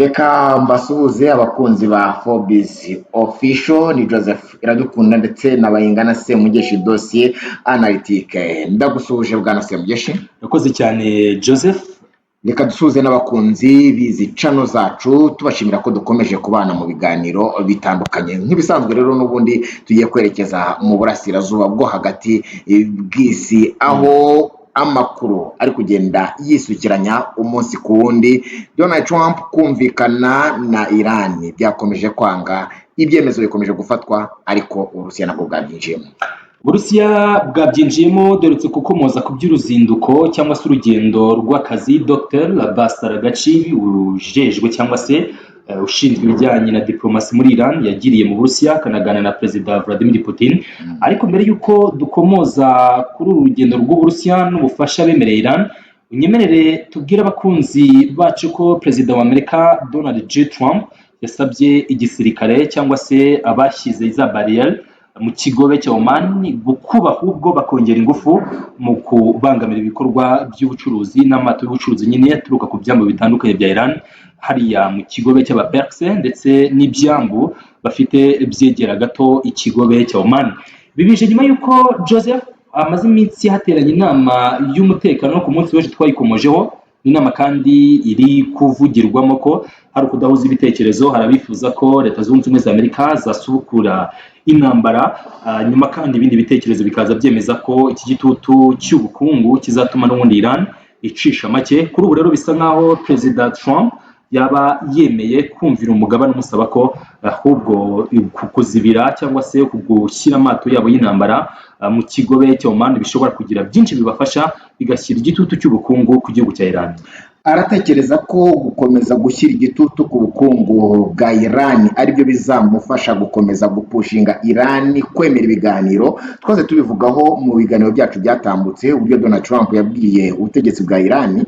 Reka mbasuhuze abakunzi ba Forbes Official, ni Joseph Iradukunda ndetse na Bayingana Semugeshi Dossier Analytique. Ndagusuhuje bwana Semugeshi. Yakoze cyane Joseph. Reka dusuhuze n'abakunzi bizi channel zacu, tubashimira ko dukomeje kubana mu biganiro bitandukanye. Nk'ibisanzwe rero n'ubundi tugiye kwerekeza mu burasirazuba bwo hagati bw'isi, aho amakuru ari kugenda yisukiranya umunsi ku wundi. Donald Trump kumvikana na Iran byakomeje kwanga, ibyemezo bikomeje gufatwa, ariko Urusiya nabwo bwabyinjiyemo. Uburusiya bwabyinjiyemo doretse kukomoza ku by'uruzinduko cyangwa se urugendo rw'akazi Dr. Abbas Araghchi ujejwe cyangwa se ushinzwe ibijyanye na diplomasi muri Iran yagiriye mu Burusiya akanaganira na Perezida Vladimir Putin. Ariko mbere yuko dukomoza kuri uru rugendo rw'Uburusiya n'ubufasha bemereye Iran, unyemerere tubwire abakunzi bacu ko Perezida wa Amerika Donald J. Trump yasabye igisirikare cyangwa se abashyize za barriere mu kigobe cya Oman gukuba ahubwo bakongera ingufu mu kubangamira ibikorwa by'ubucuruzi n'amato y'ubucuruzi nyine yaturuka ku byambu bitandukanye bya Iran hariya mu kigobe cy'abaperse ndetse n'ibyambu bafite byegera gato ikigobe cya Oman. Bibije nyuma yuko Joseph amaze iminsi hateranye inama y'umutekano ku munsi w'ejo twayikomojeho, inama kandi iri kuvugirwamo ko hari ukudahuza ibitekerezo. Harabifuza ko Leta Zunze Ubumwe za Amerika zasubukura intambara, nyuma kandi ibindi bitekerezo bikaza byemeza ko iki gitutu cy'ubukungu kizatuma n'ubundi Iran icisha make. Kuri ubu rero bisa nkaho Perezida Trump yaba yemeye kumvira umugabane umusaba ko ahubwo kuzibira cyangwa se gushyira amato yabo y'intambara mu kigobe cya Oman bishobora kugira byinshi bibafasha bigashyira igitutu cy'ubukungu ku gihugu cya Iran. Aratekereza ko gukomeza gushyira igitutu ku bukungu bwa Iran aribyo bizamufasha gukomeza gupushinga Iran kwemera ibiganiro. Twaze tubivugaho mu biganiro byacu byatambutse uburyo Donald Trump yabwiye ubutegetsi bwa Iran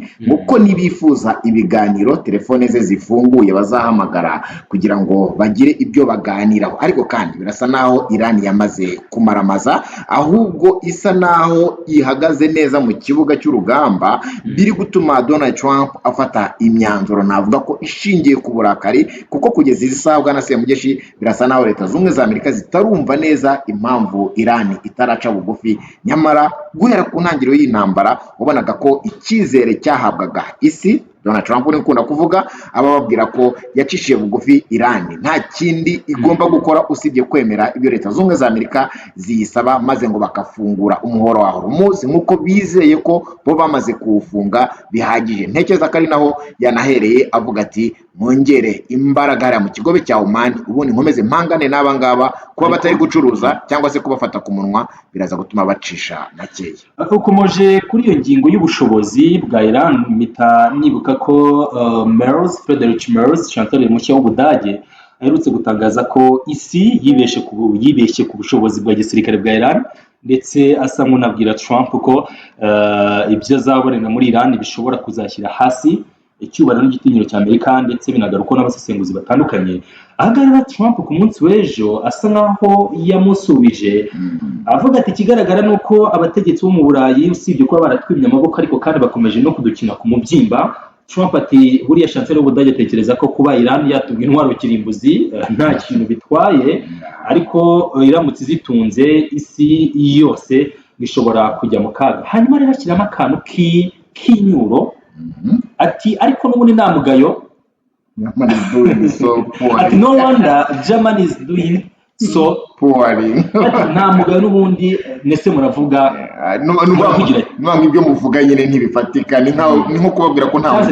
ko nibifuza ibiganiro telefone ze zifunguye bazahamagara kugira ngo bagire ibyo baganiraho. Ariko kandi birasa naho Iran yamaze kumaramaza, ahubwo isa naho ihagaze neza mu kibuga cy'urugamba, biri gutuma Donald Trump afata imyanzuro navuga ko ishingiye ku burakari, kuko kugeza izi saha bwana Semugeshi birasa naho Leta Zunze Ubumwe za Amerika zitarumva neza impamvu Iran itaraca bugufi. Nyamara guhera ku ntangiriro y'intambara wabonaga ko icyizere cyahabwaga isi. Donald Trump ni ukunda kuvuga ababwira ko yacishiye bugufi Iran nta kindi igomba gukora usibye kwemera ibyo Leta Zunze Ubumwe za Amerika ziyisaba, maze ngo bakafungura umuhoro wa Hormuz nk'uko bizeye ko bo bamaze kuwufunga bihagije. Ntekereza ko ari naho yanahereye avuga ati mwongere imbaraga hariya mu kigobe cya Oman, ubundi nkomeze mpangane n'aba ngaba kuba batari gucuruza cyangwa se kubafata ku munwa biraza gutuma bacisha makeya. Ukomoje kuri iyo ngingo y'ubushobozi bwa Iran, mpita nibuka ko Friedrich Merz, chancelier mushya w'Ubudage, aherutse gutangaza ko isi yibeshye ku bushobozi bwa gisirikare bwa Iran, ndetse asa nk'unabwira Trump ko ibyo azabonera muri Iran bishobora kuzashyira hasi icyubahiro n'igitinyiro cya Amerika, ndetse binagaruka n'abasesenguzi batandukanye. Ahagarara Trump ku munsi w'ejo asa nkaho yamusubije avuga ati ikigaragara ni uko abategetsi bo mu Burayi usibye kuba baratwimye amaboko ariko kandi bakomeje no kudukina ku mubyimba. Trump ati buriya chancelier w'Ubudage atekereza ko kuba Iran yatunga intwaro kirimbuzi nta kintu bitwaye, ariko iramutse zitunze isi yose bishobora kujya mu kaga. Hanyuma rero ashyiramo akantu k'inyuro ati ariko n'ubundi nta mugayo. Ati no wonder Germany is doing so poorly. Nta mugayo n'ubundi nese muravuga nubwo ibyo muvuga nyine ntibifatika, ni nko kubabwira ko nta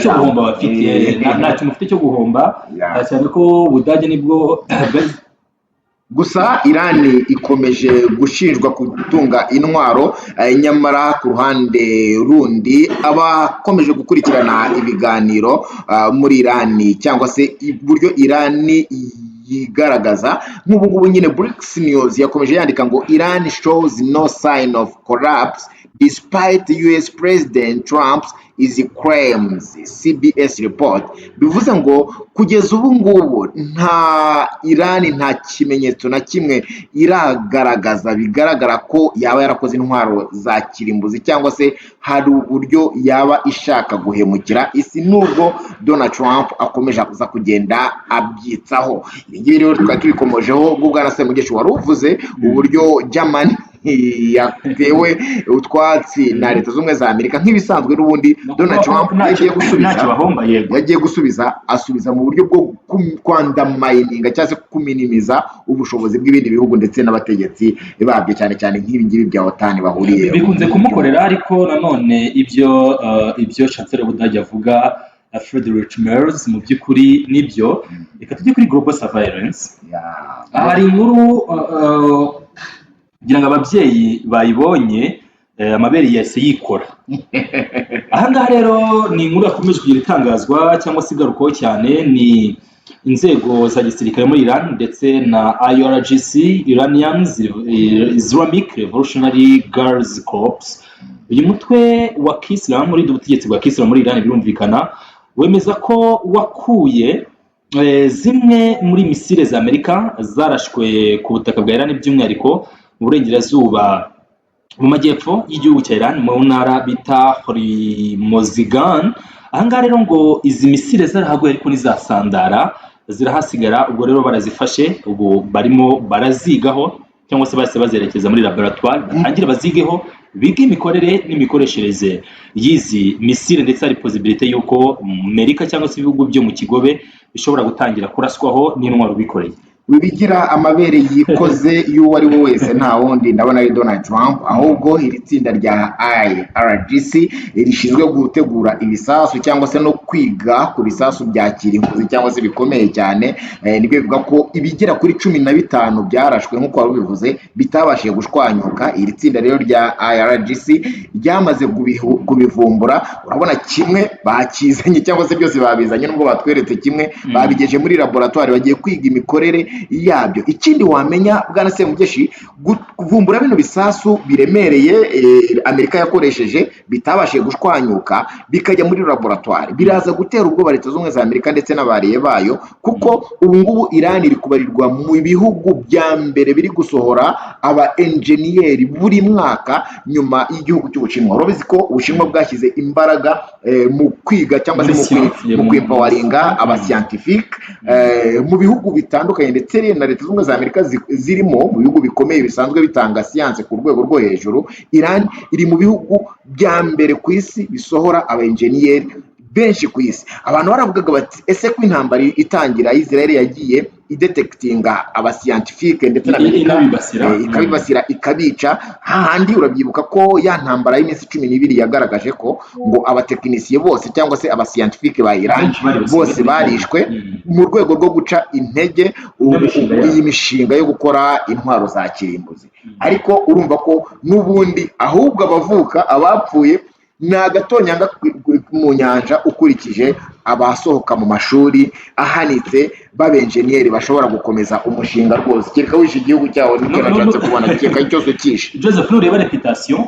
cyo guhomba bafite, nta kintu ufite cyo guhomba, cyane ko Ubudage nibwo gusa Iran ikomeje gushinjwa gutunga intwaro. Nyamara ku ruhande rundi abakomeje gukurikirana ibiganiro muri Iran cyangwa se uburyo Iran yigaragaza nk'ubu ngubu nyine BRICS News yakomeje yandika ngo Iran shows no sign of collapse despite US President Trump's easy claims, CBS report. Bivuze ngo kugeza ubu ngubu nta Irani nta kimenyetso na kimwe iragaragaza bigaragara ko yaba yarakoze intwaro za kirimbuzi cyangwa se hari uburyo yaba ishaka guhemukira isi, nubwo Donald Trump akomeje kuza kugenda abyitsaho. Ibi ngibi rero twari tubikomojeho ubwo Bwana Semugeshi wari uvuze uburyo Germany yatewe utwatsi na Leta z'Ubumwe za Amerika. Nk'ibisanzwe n'ubundi Donald Trump yagiye gusubiza asubiza mu buryo bwo kwandamayininga cyangwa se kuminimiza ubushobozi bw'ibindi bihugu ndetse n'abategetsi babyo, cyane cyane nk'ibi ngibi bya OTAN bahuriye bikunze kumukorera. Ariko nanone ibyo Chancellor w'Ubudage avuga Friedrich Merz mu by'ukuri nibyo. Reka tujye kuri global surveillance. Hari inkuru kugira ngo ababyeyi bayibonye amabere yahise yikora. Aha ngaha rero ni inkuru yakomeje kugira itangazwa cyangwa se igarukaho cyane, ni inzego za gisirikare muri Iran ndetse na IRGC, Iranian Islamic Revolutionary Guards Corps. Uyu mutwe wa Kisilamu muri ubutegetsi bwa Kisilamu muri Iran birumvikana wemeza ko wakuye zimwe muri misile za Amerika zarashwe ku butaka bwa Iran, by'umwihariko mu burengerazuba mu majyepfo y'igihugu cya Iran mu ntara bita Hormozgan. Aha ngaha rero ngo izi misile zarahaguye ariko nizasandara zirahasigara. Ubwo rero barazifashe, ubu barimo barazigaho cyangwa se base bazerekeza muri laboratoire batangire bazigeho, biga imikorere n'imikoreshereze y'izi misile, ndetse hari possibility yuko Amerika cyangwa se ibihugu byo mu kigobe bishobora gutangira kuraswaho n'intwaro bikoreye. Wibigira amabere yikoze y'uwo ari we wese nta wundi ndabona ari Donald Trump, ahubwo iri tsinda rya IRGC rishinzwe gutegura ibisasu cyangwa se no kwiga ku bisasu bya kirimbuzi cyangwa se bikomeye cyane. Nibyo bivuga ko ibigera kuri 15 byarashwe nk'uko wari ubivuze bitabashije gushwanyuka. Iri tsinda rero rya IRGC ryamaze kubivumbura. Urabona kimwe bakizanye cyangwa se byose babizanye, nubwo batweretse kimwe babigeje muri laboratoire, bagiye kwiga imikorere yabyo. Ikindi wamenya Bwana Semugeshi, kuvumbura bino bisasu biremereye Amerika yakoresheje bitabashije gushwanyuka bikajya muri laboratoire, biraza gutera ubwoba Leta z'Ubumwe za Amerika ndetse n'abariye bayo, kuko ubu ngubu Iran iri kubarirwa mu bihugu bya mbere biri gusohora aba engineer buri mwaka nyuma y'igihugu cy'Ubushinwa. Urabizi ko Ubushinwa bwashyize imbaraga mu kwiga cyangwa se mu kwimpawaringa aba scientifique mu bihugu bitandukanye, ndetse na Leta z'Ubumwe za Amerika zirimo mu bihugu bikomeye bisanzwe bitanga siyanse ku rwego rwo hejuru. Iran iri mu bihugu bya mbere ku isi bisohora aba engineer benshi ku isi. Abantu baravugaga bati ese ko intambara itangira Israel yagiye idetektinga aba scientifique ndetse na Amerika ikabibasira ikabica. Hahandi urabyibuka ko ya ntambara y'iminsi 12 yagaragaje ko ngo abatekinisiye bose cyangwa se aba scientifique ba Iran bose barishwe mu rwego rwo guca intege iyi mishinga yo gukora intwaro za kirimbuzi. Ariko urumva ko n'ubundi ahubwo abavuka abapfuye ni agatonyanga mu nyanja ukurikije abasohoka mu mashuri ahanitse b'abenjeniyeri bashobora gukomeza umushinga rwose. Kereka wishe igihugu cyawo niko nashatse kubona, kereka cyose kishe. Joseph, nureba reputation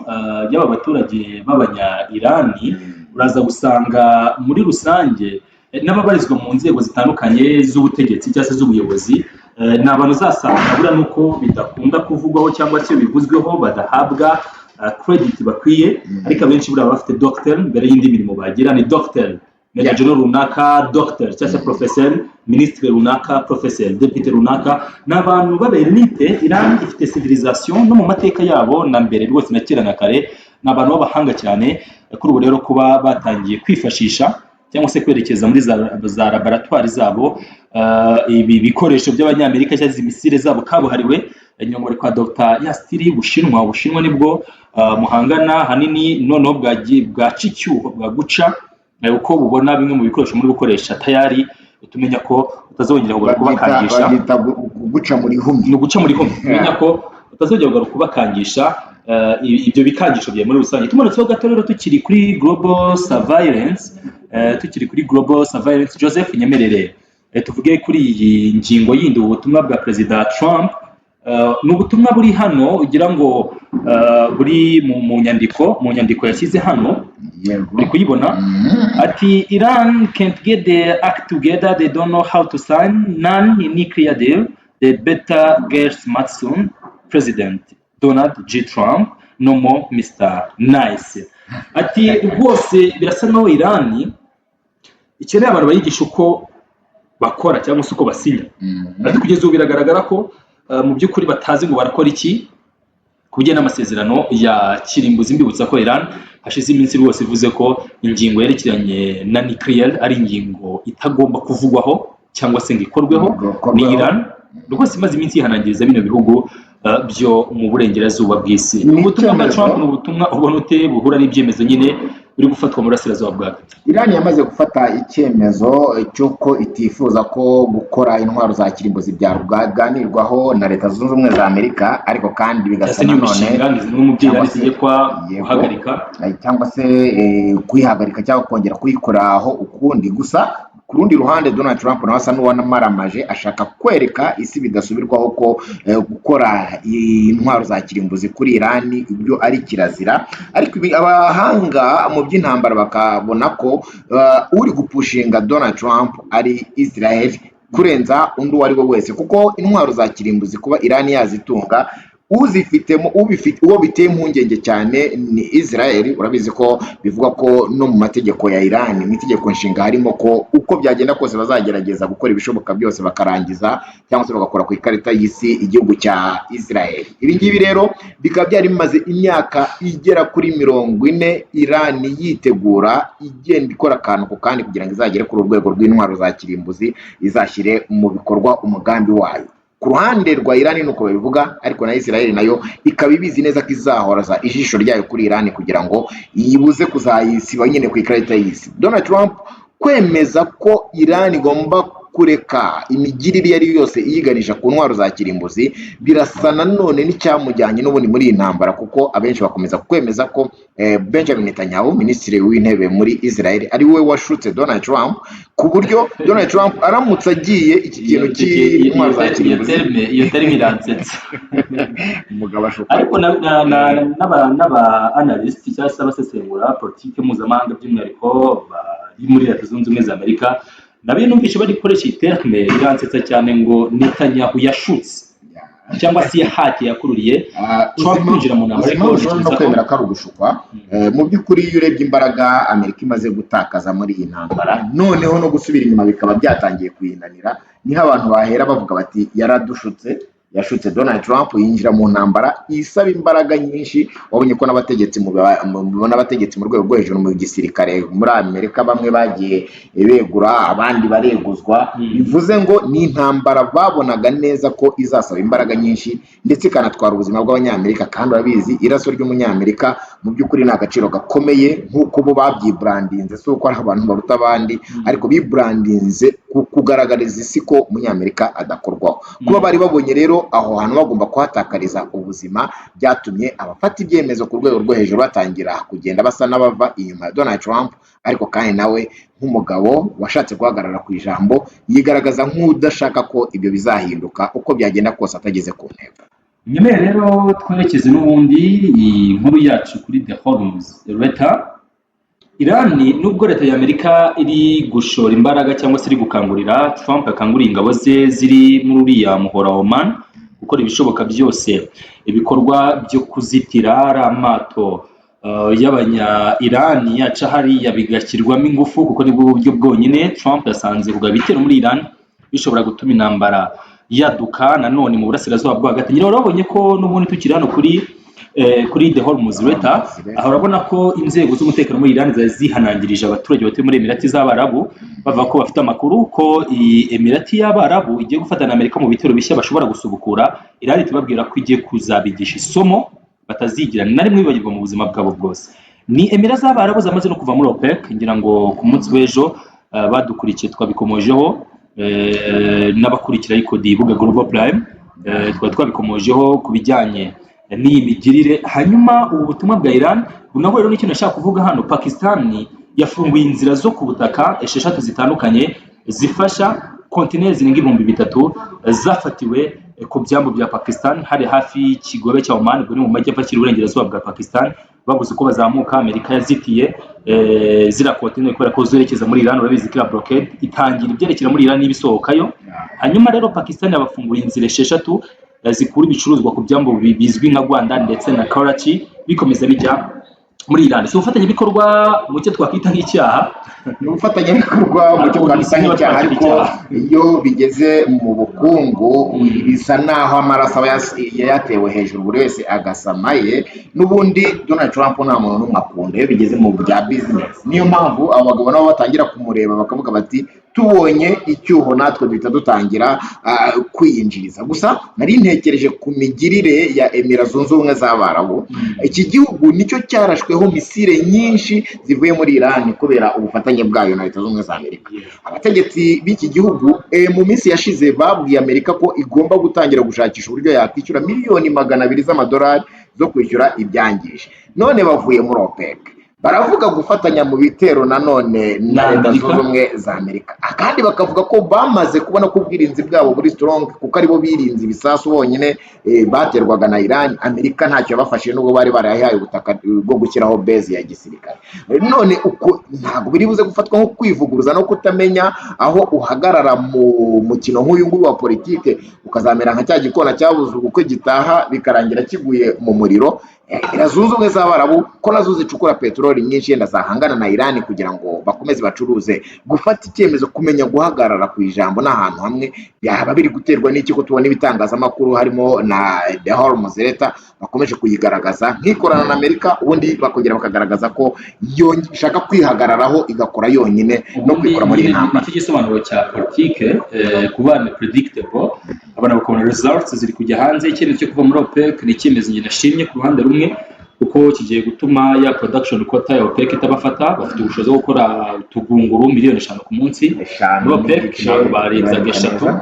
y'aba baturage b'abanya-Irani uraza gusanga muri rusange n'ababarizwa mu nzego zitandukanye z'ubutegetsi cyangwa se z'ubuyobozi, ni abantu uzasanga buriya nuko bidakunda kuvugwaho cyangwa se bivuzweho badahabwa credit bakwiye, ariko abenshi buriya bafite doctor mbere y'indi mirimo bagira. Ni doctor Major General runaka, doctor cyangwa se professeur, ministre runaka, professeur, deputy runaka. N'abantu b'abelite. Iran ifite civilisation no mu mateka yabo na mbere rwose na kera na kare, n'abantu b'abahanga cyane. Kuri ubu rero kuba batangiye kwifashisha cyangwa se kwerekeza muri za laboratoire zabo ibi bikoresho by'abanyamerika cyangwa imisire zabo kabuhariwe, nyongore kwa Dr. Yastiri Ubushinwa nibwo muhangana hanini noneho bwaca icyuho bwa guca uko bubona bimwe mu bikoresho muri gukoresha tayari, tumenya ko utazongera kubakangisha guca muri humye, tumenya ko utazongera kubakangisha ibyo bikangisho bya muri rusange. Tumanutseho gato rero tukiri kuri global surveillance, Joseph nyemerere tuvuge kuri iyi ngingo yindi ubutumwa bwa Perezida Trump ni ubutumwa buri hano ugira ngo buri mu nyandiko yashyize hano uri kuyibona ati Iran can't get the act together, they don't know how to sign non-nuclear deal, they better get smart soon. President Donald J. Trump, no more Mr. Nice. Ati rwose birasa naho Iran ikeneye abantu bayigisha uko bakora cyangwa se uko basinya. Ati kugeza ubu biragaragara ko mu by'ukuri batazi ngo barakora iki kubijyanye n'amasezerano ya kirimbuzi. Mbibutsa ko Iran hashize iminsi rwose ivuze ko ingingo yerekeranye na nuclear ari ingingo itagomba kuvugwaho cyangwa se ngo ikorweho. Ni Iran rwose imaze iminsi yihanangiriza bino bihugu byo mu burengerazuba bw'isi. Ubutumwa bwa Trump ni ubutumwa ubona ute buhura n'ibyemezo nyine biri gufatwa mu burasirazuba bwa Gaza. Iran yamaze gufata icyemezo cy'uko itifuza ko gukora intwaro za kirimbuzi byaganirwaho na Leta Zunze Ubumwe za Amerika, ariko kandi bigasa nanone cyangwa se kuyihagarika cyangwa kongera kuyikoraho ukundi. Gusa ku rundi ruhande Donald Trump nawe asa n'uwanamaramaje, ashaka kwereka isi bidasubirwaho ko gukora intwaro za kirimbuzi kuri Iran ibyo ari kirazira. Ariko abahanga mu by'intambara bakabona ko uri gupushinga Donald Trump ari Israel kurenza undi uwo ari we wese, kuko intwaro za kirimbuzi kuba Iran yazitunga uwo biteye impungenge cyane ni Israel. Urabizi ko bivuga ko no mu mategeko ya Iran, mu itegeko nshinga harimo ko uko byagenda kose bazagerageza gukora ibishoboka byose bakarangiza cyangwa se bagakora ku ikarita y'isi igihugu cya Israel. Ibi ngibi rero bikaba byari bimaze imyaka igera kuri 40 Iran yitegura igenda ikora akantu ku kandi kugira ngo izagere kuri urwego rw'intwaro za kirimbuzi, izashyire mu bikorwa umugambi wayo. Ku ruhande rwa Iran nuko babivuga, ariko na Israel nayo ikaba ibizi neza ko izahoraza ijisho ryayo kuri Iran kugira ngo yibuze kuzayisiba nyine ku ikarita y'isi. Donald Trump kwemeza ko Iran igomba kureka imigirire yari yose iyiganisha ku ntwaro za kirimbuzi birasa nanone n'icyamujyanye n'ubundi muri iyi ntambara, kuko abenshi bakomeza kwemeza ko Benjamin Netanyahu, minisitiri w'intebe muri Israel, ari we washutse Donald Trump, ku buryo Donald Trump aramutse agiye iki kintu cy'intwaro za kirimbuzi iyo term iransetsa umugabo ashuka. Ariko n'aba analyst cyangwa se abasesengura politike mpuzamahanga by'umwihariko bari muri Leta Zunze Ubumwe za Amerika nabiye numvise bari gukoresha iterme iransetsa cyane ngo Netanyahu yashutse cyangwa se yahatiye yakururiye Trump kwinjira mu ntambara. Ariko no kwemera ko ari ugushukwa. Mu by'ukuri iyo urebye imbaraga Amerika imaze gutakaza muri iyi ntambara, noneho no gusubira inyuma bikaba byatangiye kuyinanira, niho abantu bahera bavuga bati yashutse Donald Trump yinjira mu ntambara isaba imbaraga nyinshi. Wabonye ko n'abategetsi mu rwego rwo hejuru mu gisirikare muri Amerika bamwe bagiye begura, abandi bareguzwa. Bivuze ngo ni intambara babonaga neza ko izasaba imbaraga nyinshi ndetse ikanatwara ubuzima bw'abanyamerika, kandi urabizi iraso ry'umunyamerika mu by'ukuri ni agaciro gakomeye, nk'uko bo babyibrandinze, si uko ari abantu baruta abandi, ariko bibrandinze kugaragariza isi ko umunyamerika adakorwaho. Kuba bari babonye rero aho hantu bagomba kuhatakariza ubuzima, byatumye abafata ibyemezo ku rwego rwo hejuru batangira kugenda basa n'abava inyuma ya Donald Trump. Ariko kandi nawe nk'umugabo washatse guhagarara ku ijambo, yigaragaza nk'udashaka ko ibyo bizahinduka uko byagenda kose atageze ku ntego. Nyuma rero twerekeze n'ubundi inkuru yacu kuri The Hormuz Letter. Iran nubwo Leta y'Amerika iri gushora imbaraga cyangwa se iri gukangurira Trump akanguriye ingabo ze ziri muri uriya muhora wa Oman gukora ibishoboka byose ibikorwa byo kuzitira amato y'abanya Iran yaca hariya bigashyirwamo ingufu, kuko nibwo buryo bwonyine Trump yasanze kugaba ibitero muri Iran bishobora gutuma intambara yaduka nanone mu burasirazuba bwo hagati. Nyine urabonye ko n'ubundi tukiri hano kuri The Hormuz Letter, aho urabona ko inzego z'umutekano muri Iran zihanangirije abaturage batuye muri Emirati z'Abarabu, bavuga ko bafite amakuru ko Emirati y'Abarabu igiye gufatana na Amerika mu bitero bishya bashobora gusubukura. Iran itubabwira ko igiye kuzabigisha isomo batazigira na rimwe bibagirwa mu buzima bwabo bwose. Ni Emirati z'Abarabu zamaze no kuva muri OPEC, ngira ngo ku munsi w'ejo badukurikiye twabikomojeho n'abakurikira ariko dibuga Global Prime twabikomojeho ku bijyanye n'iyi migirire. Hanyuma ubu butumwa bwa Iran bunaho rero n'ikintu nashaka kuvuga hano, Pakistan yafunguye inzira zo ku butaka 6 zitandukanye zifasha kontineri zirenga 3000 zafatiwe ku byambu bya Pakistan hari hafi y'ikigobe cya Oman, ubwo ni mu majyepfo akiri uburengerazuba bwa Pakistan. Babuze uko bazamuka, Amerika yazitiye zira kontineri kubera ko zerekeza muri Iran. Urabizi ko blockade itangira ibyerekera muri Iran n'ibisohokayo. Hanyuma rero Pakistan yabafunguye inzira esheshatu zikura ibicuruzwa ku byambu bizwi nka Rwanda ndetse na Karachi, bikomeza bijya muri Iran. Si ubufatanyabikorwa mu cyo twakwita nk'icyaha, ni ubufatanyabikorwa mu cyo twakwita nk'icyaha, ariko iyo bigeze mu bukungu bisa naho amaraso aba yatewe hejuru, buri wese agasamaye. N'ubundi Donald Trump nta muntu n'umwe akunda iyo bigeze mu bya business. Niyo mpamvu abagabo nabo batangira kumureba bakavuga bati tubonye icyuho natwe duhita dutangira kwiyinjiriza. Gusa nari ntekereje ku migirire ya Emirates Zunze Ubumwe z'Abarabu. Iki gihugu nicyo cyarashweho misile nyinshi zivuye muri Iran kubera ubufatanye bwayo na Leta Zunze Ubumwe za Amerika. Abategetsi b'iki gihugu mu minsi yashize babwiye Amerika ko igomba gutangira gushakisha uburyo yakwishyura miliyoni 200 z'amadolari zo kwishyura ibyangije. None bavuye muri OPEC, baravuga gufatanya mu bitero nanone na Leta Zunze Ubumwe za Amerika, kandi bakavuga ko bamaze kubona ko ubwirinzi bwabo buri strong, kuko aribo birinze ibisasu bonyine baterwaga na Iran. Amerika ntacyo yabafashije nubwo bari barahaye ubutaka bwo gushyiraho base ya gisirikare. None uko ntabwo biri buze gufatwa nko kwivuguruza no kutamenya aho uhagarara mu mukino nk'uyu nguyu wa politike, ukazamera nka cya gikona cyabuze ubukwe gitaha bikarangira kiguye mu muriro. Leta Zunze Ubumwe z'Abarabu ko nazo zicukura peteroli nyinshi yenda zahangana na Iran kugira ngo bakomeze bacuruze, gufata icyemezo, kumenya guhagarara ku ijambo n'ahantu hamwe byaba biri guterwa n'iki ko tubona ibitangazamakuru harimo na The Hormuz Letter bakomeje kuyigaragaza nk'ikorana na Amerika, ubundi bakongera bakagaragaza ko ishaka kwihagararaho igakora yonyine no kwikora muri iyi ntambara. Iki gisobanuro cya politike kuba predictable, abana bakabona results ziri kujya hanze. Icyemezo cyo kuva muri OPEC ni icyemezo njye nashimye ku ruhande rumwe, kuko kigiye gutuma ya production quota ya OPEC itabafata. Bafite ubushobozi bwo gukora utugunguru miliyoni 5 ku munsi, muri OPEC barenzaga 3.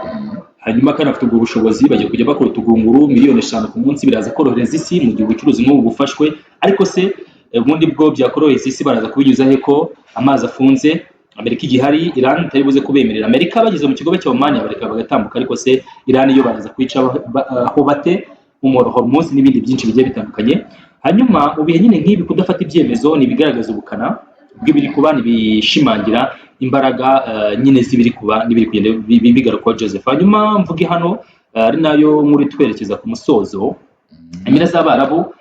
Hanyuma kandi bafite ubwo bushobozi bagiye kujya bakora utugunguru miliyoni 5 ku munsi. Biraza korohereza isi mu gihe ubucuruzi nk'ubu bufashwe, ariko se ubundi bwo byakorohereza isi baraza kubinyuza he ko amazi afunze? Amerika igihari, Iran itari buze kubemerera. Amerika bageze mu kigobe cya Oman bareka bagatambuka, ariko se Iran yo baraza kwica aho bate umuro Hormuz n'ibindi byinshi bigiye bitandukanye. Hanyuma mu bihe nyine nk'ibi kudafata ibyemezo ni bigaragaza ubukana bw'ibiri kuba, nibishimangira imbaraga nyine zibiri kuba n'ibiri kugenda bigaruka Joseph. Hanyuma mvuge hano ari nayo muri twerekeza ku musozo, Emirates z'Abarabu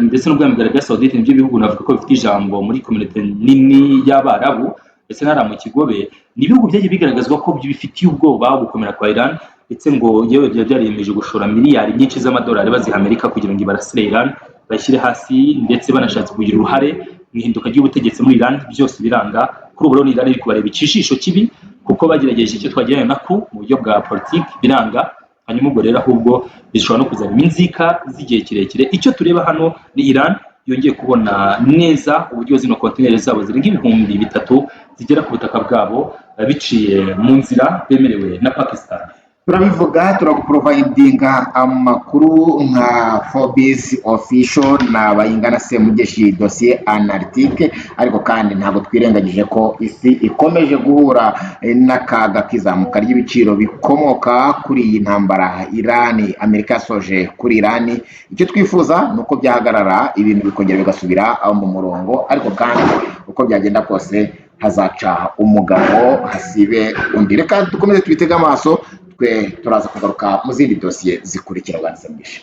ndetse n'ubwami bwa Arabia Saudite nibyo bihugu navuga ko bifite ijambo muri community nini y'Abarabu ndetse n'ara mu kigobe. Ni ibihugu byagiye bigaragazwa ko bifitiye ubwoba gukomera kwa Iran, ndetse ngo yewe byariyemeje gushora miliyari nyinshi z'amadolari baziha Amerika kugira ngo ibarasire Iran, bashyire hasi, ndetse banashatse kugira uruhare mu ihinduka ry'ubutegetsi muri Iran. Byose biranga. Kuri ubu rero Iran iri kubareba icishisho kibi, kuko bagerageje icyo twagiranye nako mu buryo bwa politiki biranga. Hanyuma ubwo rero ahubwo bishobora no kuzana inzika z'igihe kirekire. Icyo tureba hano ni Iran yongeye kubona neza uburyo zino kontineri zabo zirenga 3,000 zigera ku butaka bwabo biciye mu nzira bemerewe na Pakistan. Turabivuga, turaguprovidinga amakuru nka Forbes official na Bayingana Semugeshi dossier analytique, ariko kandi ntabwo twirengagije ko isi ikomeje guhura n'akaga kizamuka ry'ibiciro bikomoka kuri iyi ntambara Iran Amerika soje kuri Iran. Icyo twifuza nuko byahagarara, ibintu bikongera bigasubira mu murongo, ariko kandi uko byagenda kose hazaca umugabo hasibe undi. Reka dukomeze twitega amaso, turaza kugaruka mu zindi dosiye zikurikira.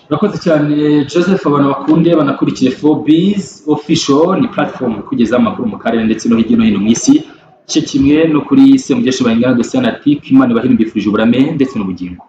Urakoze cyane Joseph. Abantu bakunde banakurikiye Forbes official, ni platform kugeza amakuru mu karere ndetse no hirya no hino mu isi, cyo kimwe no kuri Semugeshi Bayingana dossier analytique. Imana ibahire, mbifurije uburame ndetse n'ubugingo.